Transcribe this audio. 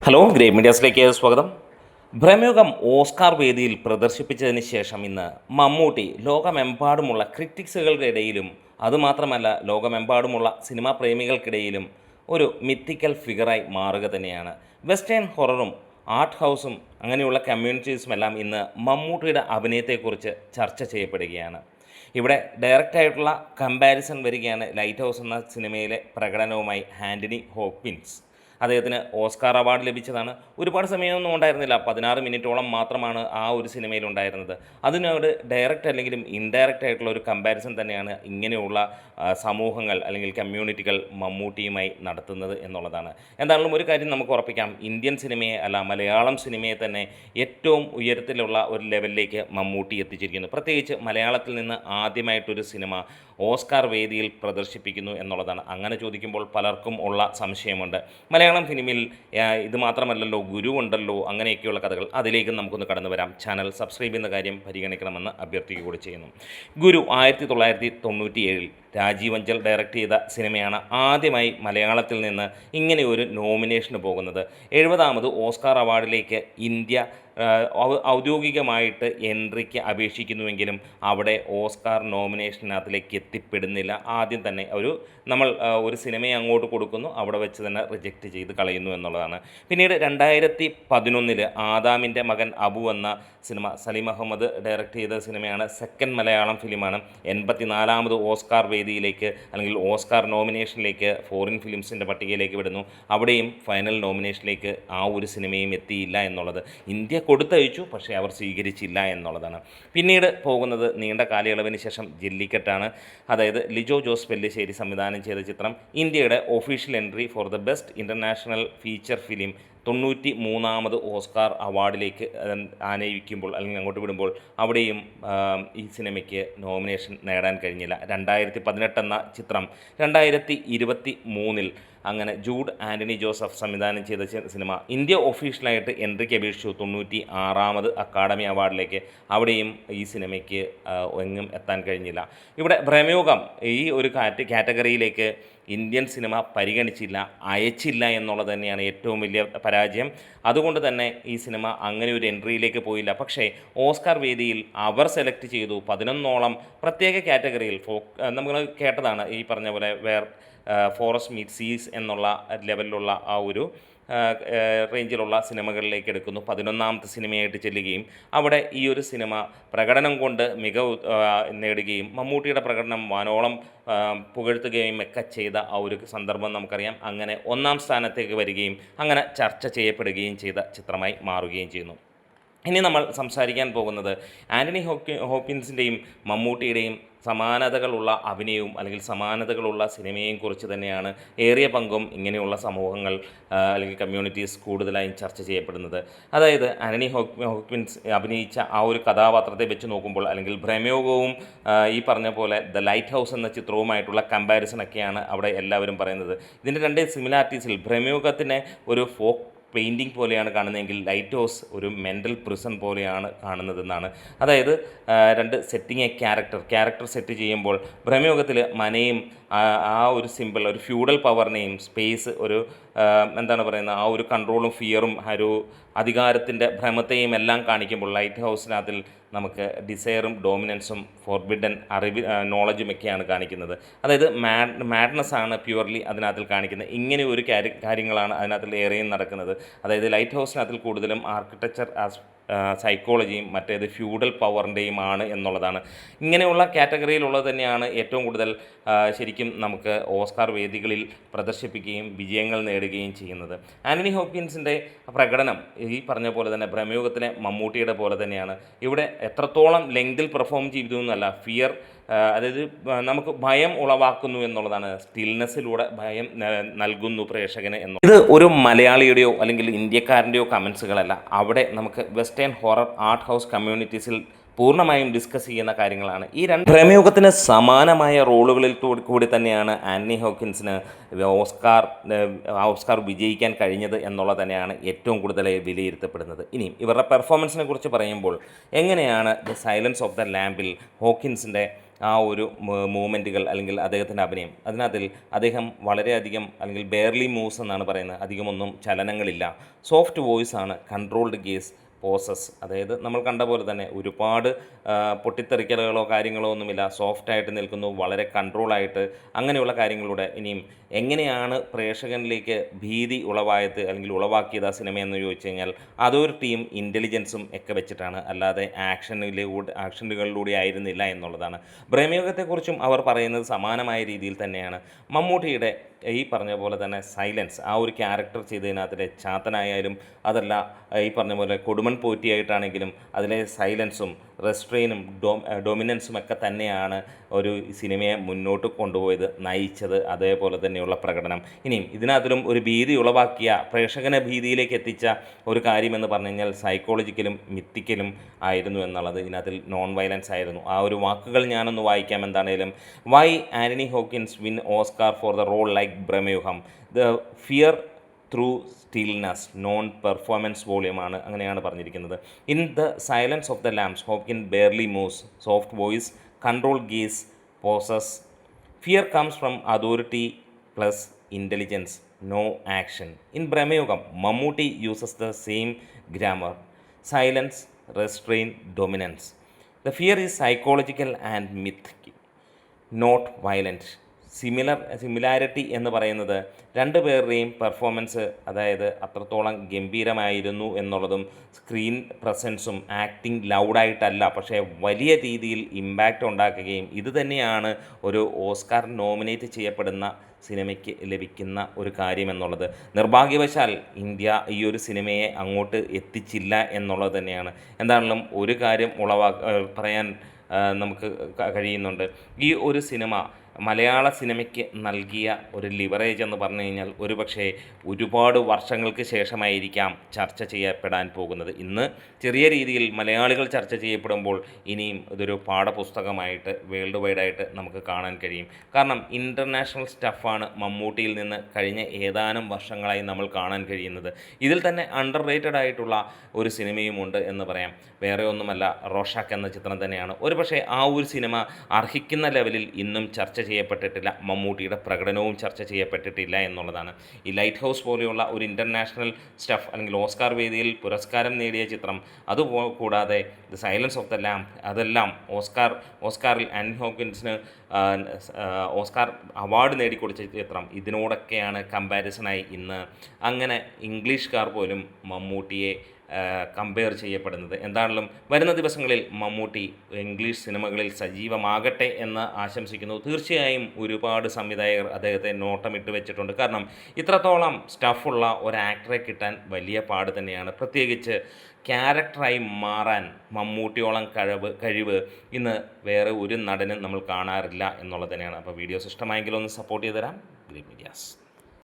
Hello great മീഡിയാസിലേക്ക് സ്വാഗതം. Bramayugam Oscar വേദിയിൽ പ്രദർശിപ്പിച്ചതിന് ശേഷം ഇന്ന് മമ്മൂട്ടി ലോകമെമ്പാടുമുള്ള ക്രിറ്റിക്സുകളുടെ ഇടയിലും അതുമാത്രമല്ല ലോകമെമ്പാടുമുള്ള സിനിമാ പ്രേമികൾക്കിടയിലും ഒരു മിത്തിക്കൽ ഫിഗറായി മാറുക തന്നെയാണ്. വെസ്റ്റേൺ ഹൊററും ആർട്ട് ഹൗസും അങ്ങനെയുള്ള കമ്മ്യൂണിറ്റീസുമെല്ലാം ഇന്ന് മമ്മൂട്ടിയുടെ അഭിനയത്തെക്കുറിച്ച് ചർച്ച ചെയ്യപ്പെടുകയാണ്. ഇവിടെ ഡയറക്റ്റായിട്ടുള്ള കമ്പാരിസൺ വരികയാണ് ലൈറ്റ് ഹൗസ് എന്ന സിനിമയിലെ പ്രകടനവുമായി. ആൻ്റണി ഹോപ്കിൻസ് അദ്ദേഹത്തിന് ഓസ്കാർ അവാർഡ് ലഭിച്ചതാണ്. ഒരുപാട് സമയമൊന്നും ഉണ്ടായിരുന്നില്ല, 16 മിനിറ്റോളം മാത്രമാണ് ആ ഒരു സിനിമയിലുണ്ടായിരുന്നത്. അതിനോട് ഡയറക്റ്റ് അല്ലെങ്കിലും ഇൻഡയറക്റ്റ് ആയിട്ടുള്ള ഒരു കമ്പാരിസൺ തന്നെയാണ് ഇങ്ങനെയുള്ള സമൂഹങ്ങൾ അല്ലെങ്കിൽ കമ്മ്യൂണിറ്റികൾ മമ്മൂട്ടിയുമായി നടത്തുന്നത് എന്നുള്ളതാണ്. എന്തായാലും ഒരു കാര്യം നമുക്ക് ഉറപ്പിക്കാം, ഇന്ത്യൻ സിനിമയെ അല്ല മലയാളം സിനിമയെ തന്നെ ഏറ്റവും ഉയരത്തിലുള്ള ഒരു ലെവലിലേക്ക് മമ്മൂട്ടി എത്തിച്ചിരിക്കുന്നു. പ്രത്യേകിച്ച് മലയാളത്തിൽ നിന്ന് ആദ്യമായിട്ടൊരു സിനിമ ഓസ്കാർ വേദിയിൽ പ്രദർശിപ്പിക്കുന്നു എന്നുള്ളതാണ്. അങ്ങനെ ചോദിക്കുമ്പോൾ പലർക്കും ഉള്ള സംശയമുണ്ട്, മലയാളം ഫിലിമിൽ ഇത് മാത്രമല്ലല്ലോ ഗുരു ഉണ്ടല്ലോ, അങ്ങനെയൊക്കെയുള്ള കഥകൾ. അതിലേക്ക് നമുക്കൊന്ന് കടന്നു വരാം. ചാനൽ സബ്സ്ക്രൈബ് ചെയ്യുന്ന കാര്യം പരിഗണിക്കണമെന്ന് അഭ്യർത്ഥിക്കുക കൂടി ചെയ്യുന്നു. ഗുരു 1997 രാജീവ് അഞ്ചൽ ഡയറക്റ്റ് ചെയ്ത സിനിമയാണ് ആദ്യമായി മലയാളത്തിൽ നിന്ന് ഇങ്ങനെ ഒരു നോമിനേഷന് പോകുന്നത്. 70ാമത് ഓസ്കാർ അവാർഡിലേക്ക് ഇന്ത്യ ഔദ്യോഗികമായിട്ട് എൻട്രിക്ക് അപേക്ഷിക്കുന്നുവെങ്കിലും അവിടെ ഓസ്കാർ നോമിനേഷനകത്തിലേക്ക് എത്തിപ്പെടുന്നില്ല. ആദ്യം തന്നെ നമ്മൾ ഒരു സിനിമയെ അങ്ങോട്ട് കൊടുക്കുന്നു, അവിടെ വെച്ച് തന്നെ റിജക്റ്റ് ചെയ്ത് കളയുന്നു എന്നുള്ളതാണ്. പിന്നീട് 2011 ആദാമിൻ്റെ മകൻ അബു എന്ന സിനിമ സലീം അഹമ്മദ് ഡയറക്റ്റ് ചെയ്ത സിനിമയാണ്. സെക്കൻഡ് മലയാളം ഫിലിമാണ്. 84ാമത് ഓസ്കാർ വേദിയിലേക്ക് അല്ലെങ്കിൽ ഓസ്കാർ നോമിനേഷനിലേക്ക് ഫോറിൻ ഫിലിംസിൻ്റെ പട്ടികയിലേക്ക് വിടുന്നു. അവിടെയും ഫൈനൽ നോമിനേഷനിലേക്ക് ആ ഒരു സിനിമയും എത്തിയില്ല എന്നുള്ളത്. ഇന്ത്യ കൊടുത്തയച്ചു, പക്ഷേ അവർ സ്വീകരിച്ചില്ല എന്നുള്ളതാണ്. പിന്നീട് പോകുന്നത് നീണ്ട കാലയളവിന് ശേഷം ജെല്ലിക്കെട്ടാണ്. അതായത് ലിജോ ജോസ് പെല്ലിശ്ശേരി സംവിധാനം ചെയ്ത ചിത്രം ഇന്ത്യയുടെ official entry for the best international feature film 93ാമത് ഓസ്കാർ അവാർഡിലേക്ക് ആനയിക്കുമ്പോൾ അല്ലെങ്കിൽ അങ്ങോട്ട് വിടുമ്പോൾ അവിടെയും ഈ സിനിമയ്ക്ക് നോമിനേഷൻ നേടാൻ കഴിഞ്ഞില്ല. 2018 എന്ന ചിത്രം 2023 അങ്ങനെ ജൂഡ് ആൻ്റണി ജോസഫ് സംവിധാനം ചെയ്ത സിനിമ ഇന്ത്യ ഒഫീഷ്യലായിട്ട് എൻട്രിക്ക് അപേക്ഷിച്ചു 96ാമത് അക്കാഡമി അവാർഡിലേക്ക്. അവിടെയും ഈ സിനിമയ്ക്ക് എങ്ങും എത്താൻ കഴിഞ്ഞില്ല. ഇവിടെ ഭ്രമയുഗം ഈ ഒരു കാറ്റഗറിയിലേക്ക് ഇന്ത്യൻ സിനിമ പരിഗണിച്ചില്ല, അയച്ചില്ല എന്നുള്ളത് തന്നെയാണ് ഏറ്റവും വലിയ പരാജയം. അതുകൊണ്ട് തന്നെ ഈ സിനിമ അങ്ങനെ ഒരു എൻട്രിയിലേക്ക് പോയില്ല. പക്ഷേ ഓസ്കാർ വേദിയിൽ അവർ സെലക്ട് ചെയ്തു 11ഓളം പ്രത്യേക കാറ്റഗറിയിൽ. നമ്മൾ കേട്ടതാണ് ഈ പറഞ്ഞ പോലെ ഫോറസ്റ്റ് മീറ്റ് സീസ് എന്നുള്ള ലെവലിലുള്ള ആ ഒരു റേഞ്ചിലുള്ള സിനിമകളിലേക്ക് എടുക്കുന്നു. 11ാമത്തെ സിനിമയായിട്ട് ചെല്ലുകയും അവിടെ ഈ ഒരു സിനിമ പ്രകടനം കൊണ്ട് മികവ് നേടുകയും മമ്മൂട്ടിയുടെ പ്രകടനം വാനോളം പുകഴ്ത്തുകയും ഒക്കെ ചെയ്ത ആ ഒരു സന്ദർഭം നമുക്കറിയാം. അങ്ങനെ 1ാം സ്ഥാനത്തേക്ക് വരികയും അങ്ങനെ ചർച്ച ചെയ്യപ്പെടുകയും ചെയ്ത ചിത്രമായി മാറുകയും ചെയ്യുന്നു. ഇനി നമ്മൾ സംസാരിക്കാൻ പോകുന്നത് ആൻ്റണി ഹോപ്കിൻസിൻ്റെയും മമ്മൂട്ടിയുടെയും സമാനതകളുള്ള അഭിനയവും അല്ലെങ്കിൽ സമാനതകളുള്ള സിനിമയെയും കുറിച്ച് തന്നെയാണ്. ഏറിയ പങ്കും ഇങ്ങനെയുള്ള സമൂഹങ്ങൾ അല്ലെങ്കിൽ കമ്മ്യൂണിറ്റീസ് കൂടുതലായും ചർച്ച ചെയ്യപ്പെടുന്നത്. അതായത് ആൻ്റണി ഹോപ്കിൻസ് അഭിനയിച്ച ആ ഒരു കഥാപാത്രത്തെ വെച്ച് നോക്കുമ്പോൾ അല്ലെങ്കിൽ ഭ്രമയുഗവും ഈ പറഞ്ഞ പോലെ ദ ലൈറ്റ് ഹൗസ് എന്ന ചിത്രവുമായിട്ടുള്ള കമ്പാരിസണൊക്കെയാണ് അവിടെ എല്ലാവരും പറയുന്നത്. ഇതിൻ്റെ രണ്ട് സിമിലാരിറ്റീസിൽ ഭ്രമയുഗത്തിനെ ഒരു ഫോക്ക് പെയിൻറ്റിങ് പോലെയാണ് കാണുന്നതെങ്കിൽ ലൈറ്റ് ഹൗസ് ഒരു മെൻ്റൽ പ്രിസൺ പോലെയാണ് കാണുന്നതെന്നാണ്. അതായത് രണ്ട് സെറ്റിങ് ക്യാരക്ടർ സെറ്റ് ചെയ്യുമ്പോൾ ഭ്രമയുഗത്തിൽ മനയും ആ ഒരു സിമ്പിൾ ഒരു ഫ്യൂഡൽ പവറിനെയും സ്പേസ് ഒരു എന്താണ് പറയുന്നത് ആ ഒരു കൺട്രോളും ഫിയറും ഒരു അധികാരത്തിൻ്റെ ഭ്രമത്തെയും എല്ലാം കാണിക്കുമ്പോൾ ലൈറ്റ് ഹൗസിനകത്തിൽ നമുക്ക് ഡിസയറും ഡോമിനൻസും ഫോർബിഡൻ നോളജും ഒക്കെയാണ് കാണിക്കുന്നത്. അതായത് മാഡ്നസ്സാണ് പ്യുവർലി അതിനകത്തിൽ കാണിക്കുന്നത്. ഇങ്ങനെ ഒരു കാര്യങ്ങളാണ് അതിനകത്തിൽ ഏറെയും നടക്കുന്നത്. അതായത് ലൈറ്റ് ഹൗസിനകത്തിൽ കൂടുതലും ആർക്കിടെക്ചർ സൈക്കോളജിയും മറ്റേത് ഫ്യൂഡൽ പവറിൻ്റെയുമാണ് എന്നുള്ളതാണ്. ഇങ്ങനെയുള്ള കാറ്റഗറിയിലുള്ളത് തന്നെയാണ് ഏറ്റവും കൂടുതൽ ശരിക്കും നമുക്ക് ഓസ്കാർ വേദികളിൽ പ്രദർശിപ്പിക്കുകയും വിജയങ്ങൾ നേടുകയും ചെയ്യുന്നത്. ആൻ്റണി ഹോപ്കിൻസിൻ്റെ പ്രകടനം ഈ പറഞ്ഞ പോലെ തന്നെ ഭ്രമയുഗത്തിലെ മമ്മൂട്ടിയുടെ പോലെ തന്നെയാണ്. ഇവിടെ എത്രത്തോളം ലെങ്തിൽ പെർഫോം ചെയ്തു എന്നല്ല, ഫിയർ അതായത് നമുക്ക് ഭയം ഉളവാക്കുന്നു എന്നുള്ളതാണ്. സ്റ്റിൽനെസ്സിലൂടെ ഭയം നൽകുന്നു പ്രേക്ഷകന് എന്നുള്ളത്. ഇത് ഒരു മലയാളിയുടെയോ അല്ലെങ്കിൽ ഇന്ത്യക്കാരൻ്റെയോ കമൻസുകളല്ല. അവിടെ നമുക്ക് വെസ്റ്റേൺ ഹൊറർ ആർട്ട് ഹൗസ് കമ്മ്യൂണിറ്റീസിൽ പൂർണ്ണമായും ഡിസ്കസ് ചെയ്യുന്ന കാര്യങ്ങളാണ്. ഈ രണ്ട് ഭ്രമയുഗത്തിന് സമാനമായ റോളുകളിൽ കൂടി തന്നെയാണ് ആൻ്റണി ഹോപ്കിൻസിന് ഓസ്കാർ വിജയിക്കാൻ കഴിഞ്ഞത് എന്നുള്ളത് തന്നെയാണ് ഏറ്റവും കൂടുതൽ വിലയിരുത്തപ്പെടുന്നത്. ഇനിയും ഇവരുടെ പെർഫോമൻസിനെ കുറിച്ച് പറയുമ്പോൾ എങ്ങനെയാണ് ദ സൈലൻസ് ഓഫ് ദ ലാമ്പിൽ ഹോക്കിൻസിൻ്റെ ആ ഒരു മൂവ്മെൻറ്റുകൾ അല്ലെങ്കിൽ അദ്ദേഹത്തിൻ്റെ അഭിനയം അതിനകത്തിൽ അദ്ദേഹം വളരെയധികം അല്ലെങ്കിൽ ബെയർലി മൂവ്സ് എന്നാണ് പറയുന്നത്, അധികമൊന്നും ചലനങ്ങളില്ല, സോഫ്റ്റ് വോയിസ് ആണ്, കൺട്രോൾഡ് ഗേസ്, പോസസ്, അതായത് നമ്മൾ കണ്ട പോലെ തന്നെ ഒരുപാട് പൊട്ടിത്തെറിക്കലുകളോ കാര്യങ്ങളോ ഒന്നുമില്ല, സോഫ്റ്റായിട്ട് നിൽക്കുന്നു, വളരെ കൺട്രോളായിട്ട് അങ്ങനെയുള്ള കാര്യങ്ങളിലൂടെ. ഇനിയും എങ്ങനെയാണ് പ്രേക്ഷകനിലേക്ക് ഭീതി ഉളവായത് അല്ലെങ്കിൽ ഉളവാക്കിയത് ആ സിനിമയെന്ന് ചോദിച്ചു കഴിഞ്ഞാൽ അതൊരു ടീം ഇൻ്റലിജൻസും ഒക്കെ വെച്ചിട്ടാണ്, അല്ലാതെ ആക്ഷനുകളിലൂടെ ആയിരുന്നില്ല എന്നുള്ളതാണ്. പ്രേമയോഗത്തെക്കുറിച്ചും അവർ പറയുന്നത് സമാനമായ രീതിയിൽ തന്നെയാണ്. മമ്മൂട്ടിയുടെ ഈ പറഞ്ഞ പോലെ തന്നെ സൈലൻസ്, ആ ഒരു ക്യാരക്ടർ ചെയ്തതിനകത്തിലെ ചാത്തനായാലും അതല്ല ഈ പറഞ്ഞ പോലെ കൊടുമൺ പോറ്റിയായിട്ടാണെങ്കിലും അതിലെ സൈലൻസും റെസ്ട്രെയിനും ഡൊമിനൻസും ഒക്കെ തന്നെയാണ് ഒരു സിനിമയെ മുന്നോട്ട് കൊണ്ടുപോയത്, നയിച്ചത്, അതേപോലെ തന്നെയുള്ള പ്രകടനം. ഇനിയും ഇതിനകത്തിലും ഒരു ഭീതി ഉളവാക്കിയ, പ്രേക്ഷകനെ ഭീതിയിലേക്ക് എത്തിച്ച ഒരു കാര്യമെന്ന് പറഞ്ഞു കഴിഞ്ഞാൽ സൈക്കോളജിക്കലും മിത്തിക്കലും ആയിരുന്നു എന്നുള്ളത്. ഇതിനകത്തിൽ നോൺ വയലൻസ് ആയിരുന്നു. ആ ഒരു വാക്കുകൾ ഞാനൊന്ന് വായിക്കാം. എന്താണേലും, why Anthony Hopkins win Oscar for the role like Bramayugam, the fear through stillness, non performance വോളിയമാണ്, അങ്ങനെയാണ് പറഞ്ഞിരിക്കുന്നത്. In the silence of the lambs Hopkin barely moves, soft voice, control gaze, pauses, fear comes from authority plus intelligence, no action. In Bramayugam Mammootty uses the same grammar, silence, restrain, dominance. The fear is psychological and myth, not violent. Similarity എന്ന് പറയുന്നത് രണ്ട് പേരുടെയും performance, അതായത് അത്രത്തോളം ഗംഭീരമായിരുന്നു എന്നുള്ളതും, screen പ്രസൻസും, acting ലൗഡായിട്ടല്ല പക്ഷേ വലിയ രീതിയിൽ ഇമ്പാക്റ്റ് ഉണ്ടാക്കുകയും ഇത് തന്നെയാണ് ഒരു ഓസ്കാർ നോമിനേറ്റ് ചെയ്യപ്പെടുന്ന സിനിമയ്ക്ക് ലഭിക്കുന്ന ഒരു കാര്യമെന്നുള്ളത്. നിർഭാഗ്യവശാൽ ഇന്ത്യ ഈ ഒരു സിനിമയെ അങ്ങോട്ട് എത്തിച്ചില്ല എന്നുള്ളത് തന്നെയാണ്. എന്താണെങ്കിലും ഒരു കാര്യം പറയാൻ നമുക്ക് കഴിയുന്നുണ്ട്. ഈ ഒരു സിനിമ മലയാള സിനിമയ്ക്ക് നൽകിയ ഒരു ലിവറേജ് എന്ന് പറഞ്ഞു കഴിഞ്ഞാൽ ഒരുപക്ഷെ ഒരുപാട് വർഷങ്ങൾക്ക് ശേഷമായിരിക്കാം ചർച്ച ചെയ്യപ്പെടാൻ പോകുന്നത്. ഇന്ന് ചെറിയ രീതിയിൽ മലയാളികൾ ചർച്ച ചെയ്യപ്പെടുമ്പോൾ ഇനിയും ഇതൊരു പാഠപുസ്തകമായിട്ട് വേൾഡ് വൈഡായിട്ട് നമുക്ക് കാണാൻ കഴിയും. കാരണം ഇൻ്റർനാഷണൽ സ്റ്റഫാണ് മമ്മൂട്ടിയിൽ നിന്ന് കഴിഞ്ഞ ഏതാനും വർഷങ്ങളായി നമ്മൾ കാണാൻ കഴിയുന്നത്. ഇതിൽ തന്നെ അണ്ടർ റേറ്റഡ് ആയിട്ടുള്ള ഒരു സിനിമയുമുണ്ട് എന്ന് പറയാം. വേറെ ഒന്നുമല്ല, റോഷാക്ക് എന്ന ചിത്രം തന്നെയാണ്. ഒരുപക്ഷെ ആ ഒരു സിനിമ അർഹിക്കുന്ന ലെവലിൽ ഇന്നും ചർച്ച ചെയ്യപ്പെട്ടിട്ടില്ല, മമ്മൂട്ടിയുടെ പ്രകടനവും ചർച്ച ചെയ്യപ്പെട്ടിട്ടില്ല എന്നുള്ളതാണ്. ഈ ലൈറ്റ് ഹൗസ് പോലെയുള്ള ഒരു ഇൻ്റർനാഷണൽ സ്റ്റഫ് അല്ലെങ്കിൽ ഓസ്കാർ വേദിയിൽ പുരസ്കാരം നേടിയ ചിത്രം, അതുകൂടാതെ the silence of the lamb, അതെല്ലാം ഓസ്കാറിൽ ആൻ്റണി ഹോക്കിൻസിന് ഓസ്കാർ അവാർഡ് നേടിക്കൊടുത്ത ചിത്രം, ഇതിനോടൊക്കെയാണ് കമ്പാരിസണായി ഇന്ന് അങ്ങനെ ഇംഗ്ലീഷുകാർ പോലും മമ്മൂട്ടിയെ കമ്പയർ ചെയ്യപ്പെടുന്നത്. എന്താണെങ്കിലും വരുന്ന ദിവസങ്ങളിൽ മമ്മൂട്ടി ഇംഗ്ലീഷ് സിനിമകളിൽ സജീവമാകട്ടെ എന്ന് ആശംസിക്കുന്നു. തീർച്ചയായും ഒരുപാട് സംവിധായകർ അദ്ദേഹത്തെ നോട്ടമിട്ട് വെച്ചിട്ടുണ്ട്. കാരണം ഇത്രത്തോളം സ്റ്റഫുള്ള ഒരു ആക്ടറെ കിട്ടാൻ വലിയ പാട് തന്നെയാണ്. പ്രത്യേകിച്ച് ക്യാരക്ടറായി മാറാൻ മമ്മൂട്ടിയോളം കഴിവ് ഇന്ന് വേറെ ഒരു നടനും നമ്മൾ കാണാറില്ല എന്നുള്ളത് തന്നെയാണ്. അപ്പോൾ വീഡിയോസ് ഇഷ്ടമായെങ്കിലും ഒന്ന് സപ്പോർട്ട് ചെയ്ത് തരാം. Green medias.